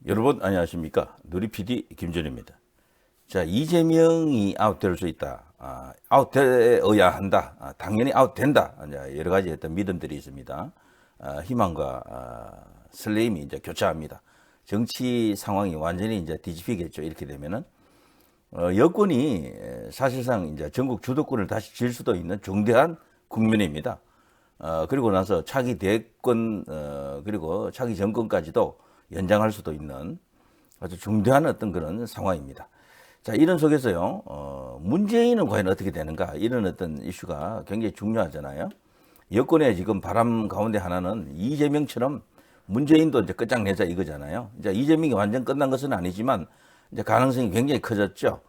여러분 안녕하십니까? 누리 PD 김준입니다. 자, 이재명이 아웃될 수 있다. 아웃되어야 한다. 당연히 아웃된다. 이제 여러 가지 어떤 믿음들이 있습니다. 희망과 설레임이 이제 교차합니다. 정치 상황이 완전히 이제 뒤집히겠죠. 이렇게 되면은 여권이 사실상 이제 전국 주도권을 다시 쥘 수도 있는 중대한 국면입니다. 그리고 나서 차기 대권 그리고 차기 정권까지도 연장할 수도 있는 아주 중대한 어떤 그런 상황입니다. 자, 이런 속에서요, 문재인은 과연 어떻게 되는가, 이런 어떤 이슈가 굉장히 중요하잖아요. 여권의 지금 바람 가운데 하나는 이재명처럼 문재인도 이제 끝장내자 이거잖아요. 이제 이재명이 완전 끝난 것은 아니지만 이제 가능성이 굉장히 커졌죠.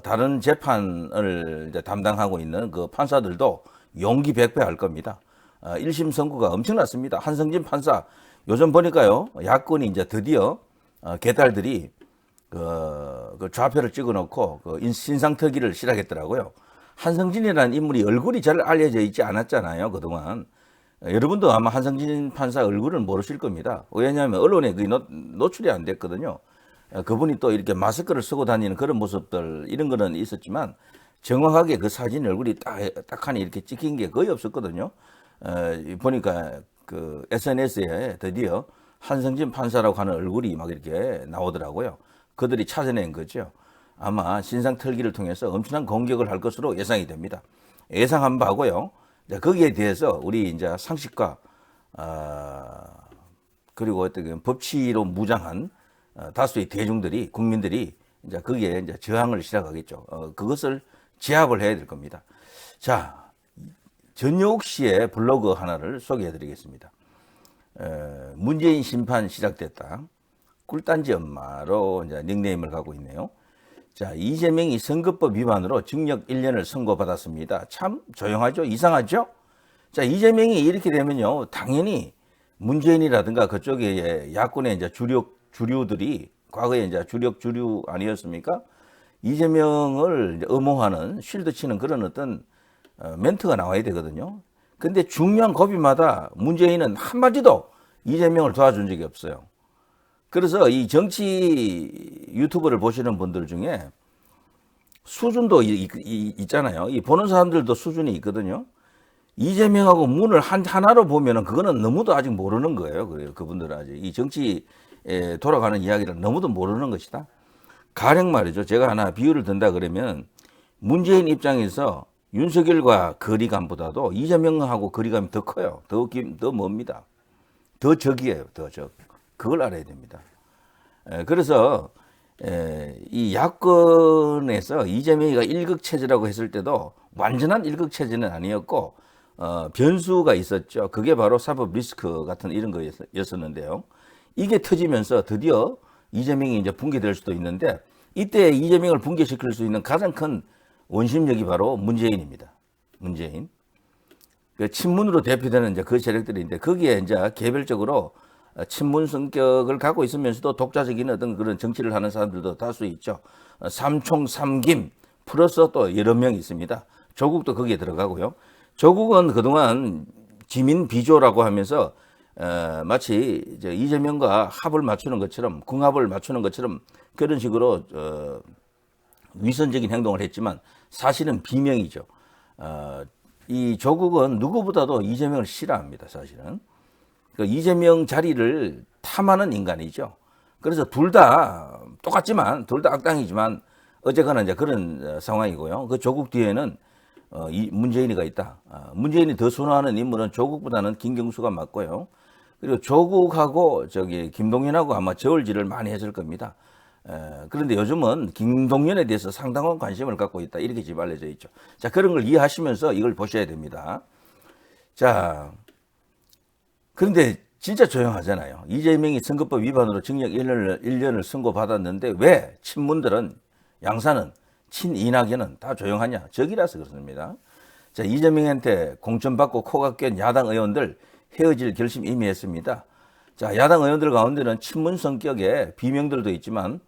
다른 재판을 이제 담당하고 있는 그 판사들도 용기 백배할 겁니다. 1심 선고가 엄청났습니다. 한성진 판사, 요즘 보니까요, 야권이 이제 드디어 개딸들이 그 좌표를 찍어놓고 신상특위를 시작했더라고요. 한성진이라는 인물이 얼굴이 잘 알려져 있지 않았잖아요, 그동안. 여러분도 아마 한성진 판사 얼굴은 모르실 겁니다. 왜냐하면 언론에 거의 노출이 안 됐거든요. 그분이 또 이렇게 마스크를 쓰고 다니는 그런 모습들, 이런 거는 있었지만 정확하게 그 사진 얼굴이 딱하니 이렇게 찍힌 게 거의 없었거든요. 보니까 그 SNS에 드디어 한성진 판사라고 하는 얼굴이 막 이렇게 나오더라고요. 그들이 찾아낸 거죠. 아마 신상털기를 통해서 엄청난 공격을 할 것으로 예상이 됩니다. 예상한 바고요. 거기에 대해서 우리 이제 상식과 그리고 어떤 법치로 무장한 다수의 대중들이, 국민들이 이제 거기에 이제 저항을 시작하겠죠. 그것을 제압을 해야 될 겁니다. 자, 전효욱 씨의 블로그 하나를 소개해 드리겠습니다. 문재인 심판 시작됐다. 꿀단지 엄마로 이제 닉네임을 갖고 있네요. 자, 이재명이 선거법 위반으로 징역 1년을 선고받았습니다. 참 조용하죠? 이상하죠? 자, 이재명이 이렇게 되면요, 당연히 문재인이라든가 그쪽에 야권의 이제 주류들이 과거에 이제 주류 아니었습니까? 이재명을 엄호하는 쉴드 치는 그런 어떤 멘트가 나와야 되거든요. 근데 중요한 고비마다 문재인은 한마디도 이재명을 도와준 적이 없어요. 그래서 이 정치 유튜브를 보시는 분들 중에 수준도 있잖아요. 이 보는 사람들도 수준이 있거든요. 이재명하고 문을 하나로 보면은 그거는 너무도 아직 모르는 거예요. 그래요. 그분들은 아직 이 정치에 돌아가는 이야기를 너무도 모르는 것이다. 가령 말이죠. 제가 하나 비유를 든다 그러면 문재인 입장에서 윤석열과 거리감보다도 이재명하고 거리감이 더 커요. 더 멉니다. 더 적이에요. 더 적. 그걸 알아야 됩니다. 그래서 이 야권에서 이재명이가 일극체제라고 했을 때도 완전한 일극체제는 아니었고 변수가 있었죠. 그게 바로 사법 리스크 같은 이런 거였었는데요. 이게 터지면서 드디어 이재명이 이제 붕괴될 수도 있는데 이때 이재명을 붕괴시킬 수 있는 가장 큰 원심력이 바로 문재인입니다. 문재인. 그 친문으로 대표되는 이제 그 세력들인데 거기에 이제 개별적으로 친문 성격을 갖고 있으면서도 독자적인 어떤 그런 정치를 하는 사람들도 다수 있죠. 삼총 삼김 플러스 또 여러 명 있습니다. 조국도 거기에 들어가고요. 조국은 그동안 지민 비조라고 하면서 마치 이제 이재명과 합을 맞추는 것처럼 궁합을 맞추는 것처럼 그런 식으로 위선적인 행동을 했지만 사실은 비명이죠. 이 조국은 누구보다도 이재명을 싫어합니다. 사실은. 그 이재명 자리를 탐하는 인간이죠. 그래서 둘 다 똑같지만 둘 다 악당이지만 어쨌거나 이제 그런 상황이고요. 그 조국 뒤에는 이 문재인이가 있다. 문재인이 더 선호하는 인물은 조국보다는 김경수가 맞고요. 그리고 조국하고 김동연하고 아마 저울질을 많이 했을 겁니다. 그런데 요즘은 김동연에 대해서 상당한 관심을 갖고 있다. 이렇게 지금 알려져 있죠. 자, 그런 걸 이해하시면서 이걸 보셔야 됩니다. 자, 그런데 진짜 조용하잖아요. 이재명이 선거법 위반으로 징역 1년을 선고받았는데 왜 친문들은 양산은 친이낙연은 다 조용하냐? 적이라서 그렇습니다. 자, 이재명한테 공천받고 코가 깬 야당 의원들 헤어질 결심 이미 했습니다. 자, 야당 의원들 가운데는 친문 성격의 비명들도 있지만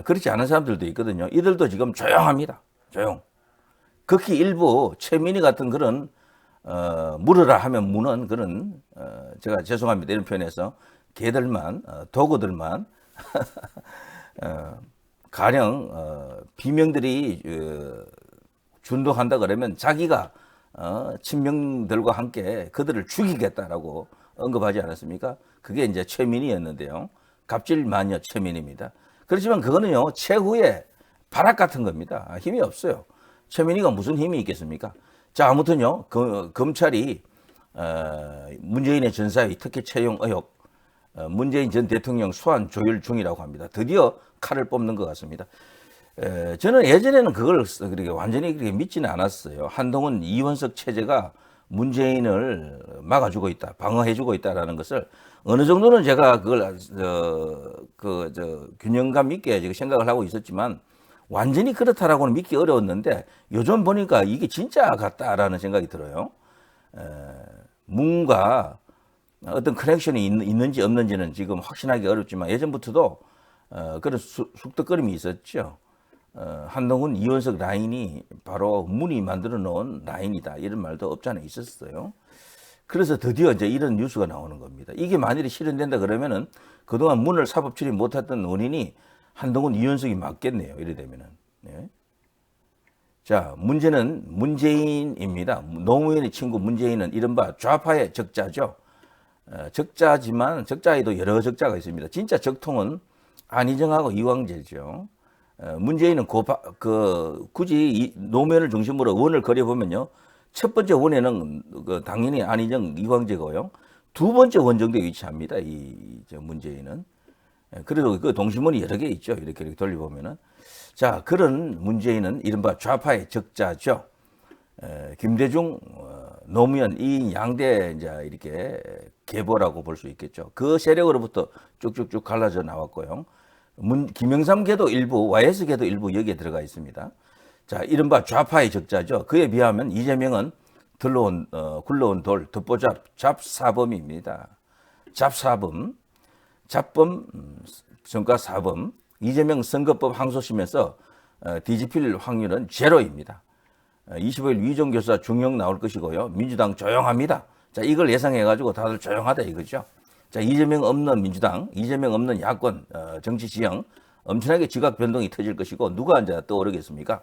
그렇지 않은 사람들도 있거든요. 이들도 지금 조용합니다. 조용. 극히 일부 최민희 같은 그런 물으라 하면 무는 그런 제가 죄송합니다 이런 표현에서 개들만 도구들만 가령 비명들이 준동한다 그러면 자기가 친명들과 함께 그들을 죽이겠다라고 언급하지 않았습니까? 그게 이제 최민희였는데요. 갑질마녀 최민희입니다. 그렇지만 그거는요 최후의 발악 같은 겁니다. 힘이 없어요. 최민희가 무슨 힘이 있겠습니까? 자, 아무튼요 검찰이 문재인의 전사위 특혜 채용 의혹, 문재인 전 대통령 소환 조율 중이라고 합니다. 드디어 칼을 뽑는 것 같습니다. 저는 예전에는 그걸 그렇게 완전히 그렇게 믿지는 않았어요. 한동훈 이원석 체제가 문재인을 막아주고 있다, 방어해주고 있다라는 것을 어느 정도는 제가 그걸 균형감 있게 지금 생각을 하고 있었지만 완전히 그렇다라고는 믿기 어려웠는데 요즘 보니까 이게 진짜 같다라는 생각이 들어요. 문과 어떤 커넥션이 있는지 없는지는 지금 확신하기 어렵지만 예전부터도 그런 숙덕거림이 있었죠. 한동훈 이원석 라인이 바로 문이 만들어 놓은 라인이다 이런 말도 없잖아 있었어요. 그래서 드디어 이제 이런 뉴스가 나오는 겁니다. 이게 만일에 실현된다 그러면은 그동안 문을 사법 처리 못했던 원인이 한동훈 이원석이 맞겠네요. 이래 되면은. 네. 자, 문제는 문재인입니다. 노무현의 친구 문재인은 이른바 좌파의 적자죠. 적자지만 적자에도 여러 적자가 있습니다. 진짜 적통은 안희정하고 이광재죠. 문재인은 굳이 노무현을 중심으로 원을 그려보면요. 첫 번째 원에는 당연히 안희정, 이광재고요. 두 번째 원 정도에 위치합니다. 문재인은. 그래도 그 동심원이 여러 개 있죠. 이렇게 돌려보면은. 자, 그런 문재인은 이른바 좌파의 적자죠. 김대중, 노무현 이 양대 이제 이렇게 계보라고 볼 수 있겠죠. 그 세력으로부터 쭉쭉쭉 갈라져 나왔고요. 김영삼계도 일부, YS계도 일부 여기에 들어가 있습니다. 자, 이른바 좌파의 적자죠. 그에 비하면 이재명은 굴러온 돌, 듣보잡, 잡사범입니다. 잡사범, 잡범, 성과사범, 이재명 선거법 항소심에서 뒤집힐 확률은 제로입니다. 25일 위정교사 중형 나올 것이고요. 민주당 조용합니다. 자, 이걸 예상해가지고 다들 조용하다 이거죠. 자, 이재명 없는 민주당, 이재명 없는 야권, 정치 지형, 엄청나게 지각 변동이 터질 것이고, 누가 이제 떠오르겠습니까?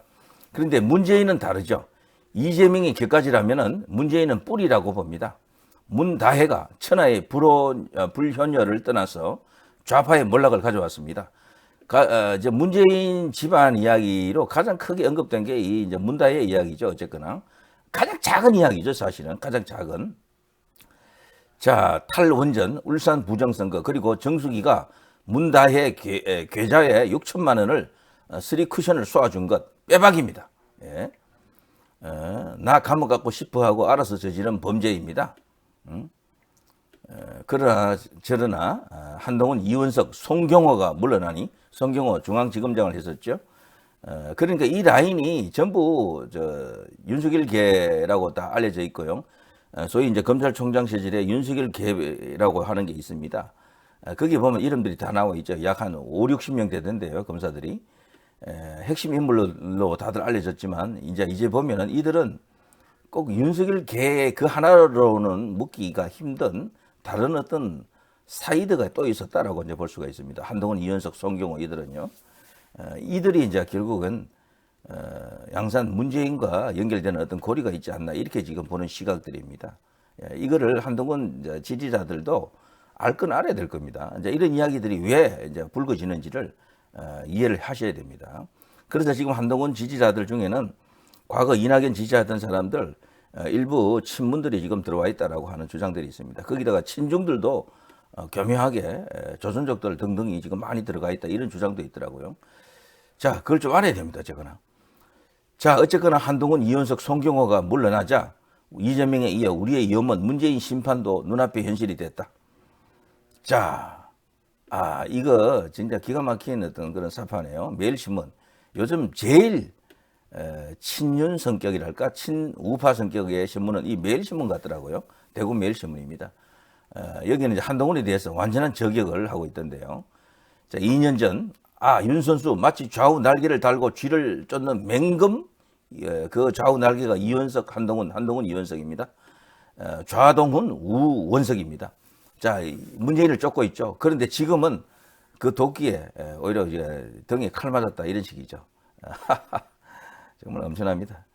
그런데 문재인은 다르죠. 이재명이 격가지라면은 문재인은 뿌리라고 봅니다. 문다혜가 천하의 불효녀를 떠나서 좌파의 몰락을 가져왔습니다. 이제 문재인 집안 이야기로 가장 크게 언급된 게 이제 문다혜 이야기죠. 어쨌거나. 가장 작은 이야기죠. 사실은. 가장 작은. 자, 탈원전, 울산 부정선거, 그리고 정수기가 문다혜 계좌에 6천만 원을 쓰리 쿠션을 쏘아준 것 빼박입니다. 예. 나 감옥 갖고 싶어 하고 알아서 저지른 범죄입니다. 그러나 한동훈, 이원석, 송경호가 물러나니 송경호 중앙지검장을 했었죠. 그러니까 이 라인이 전부 윤석열계라고 다 알려져 있고요. 소위 이제 검찰총장 체질에 윤석열계라고 하는 게 있습니다. 거기 보면 이름들이 다 나와 있죠. 약 한 5, 60명 되던데요, 검사들이. 핵심 인물로 다들 알려졌지만 이제 보면은 이들은 꼭 윤석열계 그 하나로는 묶기가 힘든 다른 어떤 사이드가 또 있었다라고 이제 볼 수가 있습니다. 한동훈, 이원석, 송경호 이들은요. 이들이 이제 결국은 양산 문재인과 연결되는 어떤 고리가 있지 않나 이렇게 지금 보는 시각들입니다. 이거를 한동훈 지지자들도 알 건 알아야 될 겁니다. 이제 이런 이야기들이 왜 이제 불거지는지를 이해를 하셔야 됩니다. 그래서 지금 한동훈 지지자들 중에는 과거 이낙연 지지하던 사람들 일부 친문들이 지금 들어와 있다라고 하는 주장들이 있습니다. 거기다가 친중들도 교묘하게 조선족들 등등이 지금 많이 들어가 있다 이런 주장도 있더라고요. 자, 그걸 좀 알아야 됩니다. 어쨌거나. 자, 어쨌거나 한동훈, 이원석, 송경호가 물러나자 이재명에 이어 우리의 염원 문재인 심판도 눈앞에 현실이 됐다. 자, 이거 진짜 기가 막힌 어떤 그런 사파네요. 매일신문. 요즘 제일 친윤 성격이랄까 친우파 성격의 신문은 이 매일신문 같더라고요. 대구 매일신문입니다. 여기는 이제 한동훈에 대해서 완전한 저격을 하고 있던데요. 자, 2년 전 윤 선수 마치 좌우 날개를 달고 쥐를 쫓는 맹금, 그 좌우 날개가 이원석, 한동훈 이원석입니다. 좌동훈, 우원석입니다. 자, 문재인을 쫓고 있죠. 그런데 지금은 그 도끼에 오히려 이제 등에 칼 맞았다 이런 식이죠. 정말 엄청납니다.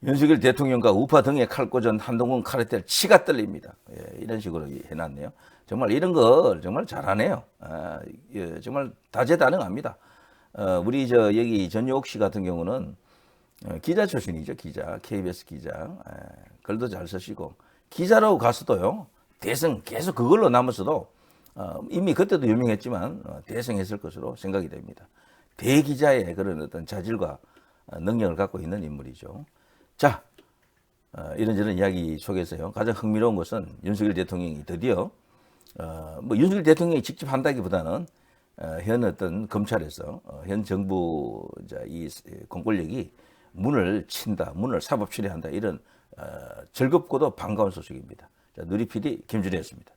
윤석열 대통령과 우파 등에 칼 꽂은 한동훈 카르텔 치가 떨립니다. 예, 이런 식으로 해놨네요. 정말 이런 걸 정말 잘하네요. 예, 정말 다재다능합니다. 우리 여기 전효옥 씨 같은 경우는 기자 출신이죠. 기자, KBS 기자. 글도 잘 쓰시고 기자라고 가서도요. 대성 계속 그걸로 남았어도 이미 그때도 유명했지만 대성했을 것으로 생각이 됩니다. 대기자의 그런 어떤 자질과 능력을 갖고 있는 인물이죠. 자, 이런저런 이야기 속에서요. 가장 흥미로운 것은 윤석열 대통령이 드디어 뭐 윤석열 대통령이 직접 한다기보다는 현 어떤 검찰에서 현 정부 이 공권력이 문을 친다, 문을 사법 처리한다 이런 즐겁고도 반가운 소식입니다. 자, 누리 PD 김준혜였습니다.